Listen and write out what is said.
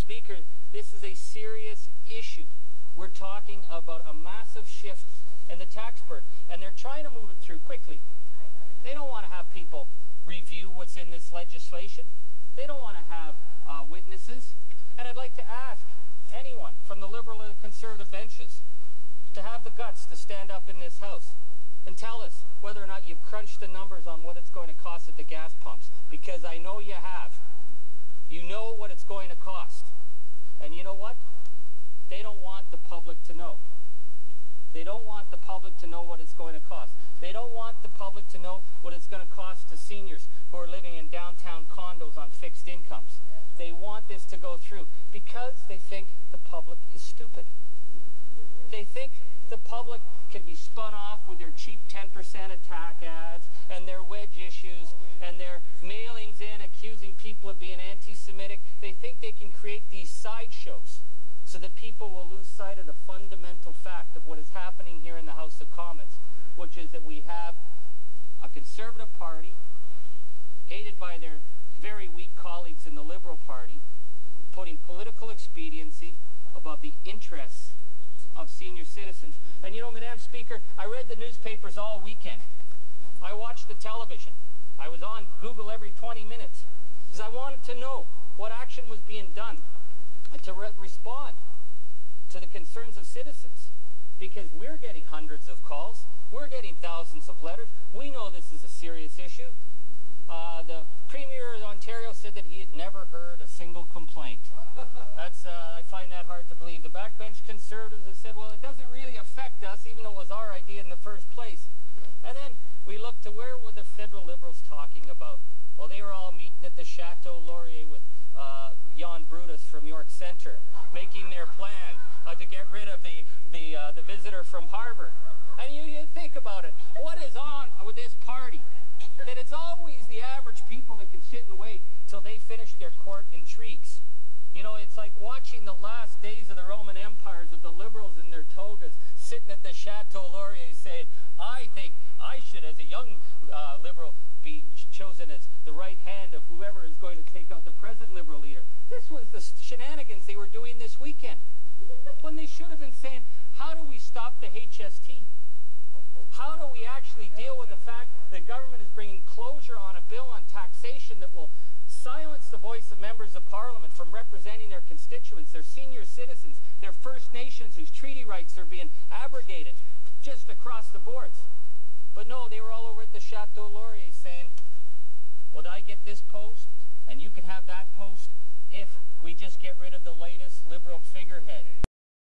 Speaker, this is a serious issue. We're talking about a massive shift in the tax burden, and they're trying to move it through quickly. They don't want to have people review what's in this legislation. They don't want to have witnesses. And I'd like to ask anyone from the Liberal and the Conservative benches to have the guts to stand up in this House and tell us whether or not you've crunched the numbers on what it's going to cost at the gas pumps, because I know you have. You know what it's going to cost. And you know what? They don't want the public to know. They don't want the public to know what it's going to cost. They don't want the public to know what it's going to cost to seniors who are living in downtown condos on fixed incomes. They want this to go through because they think the public is stupid. They think the public can be spun off with their cheap 10% attack ads and their wedge issues and their mailings in accusing people of being anti-Semitic. They think they can create these sideshows so that people will lose sight of the fundamental fact of what is happening here in the House of Commons, which is that we have a Conservative Party, aided by their very weak colleagues in the Liberal Party, putting political expediency above the interests of senior citizens. And you know, Madam Speaker, I read the newspapers all weekend. I watched the television. I was on Google every 20 minutes because I wanted to know what action was being done to respond to the concerns of citizens, because we're getting hundreds of calls. We're getting thousands of letters. We know this is a serious issue. The Premier of Ontario said that he had never heard a single complaint. I find that hard to believe. The backbench Conservatives have said, well, it doesn't really affect us, even though it was our idea in the first place. And then we look to where were the federal Liberals talking about? Well, they were all meeting at the Chateau Laurier with Jan Brutus from York Centre, making their plan to get rid of the visitor from Harvard. And you think about it. What is on with this party? That it's always the average people that can sit and wait till they finish their court intrigues. You know, it's like watching the last days of the Roman empires with the Liberals in their togas sitting at the Chateau Laurier saying, I think I should, as a young Liberal, be chosen as the right hand of whoever is going to take out the present Liberal leader. This was the shenanigans they were doing this weekend, when they should have been saying, how do we stop the HST? How do we actually deal with the fact that government is bringing closure on a bill on taxation that will silence the voice of members of Parliament from representing their constituents, their senior citizens, their First Nations whose treaty rights are being abrogated just across the boards? But no, they were all over at the Chateau Laurier saying, well, I get this post and you can have that post if we just get rid of the latest Liberal figurehead.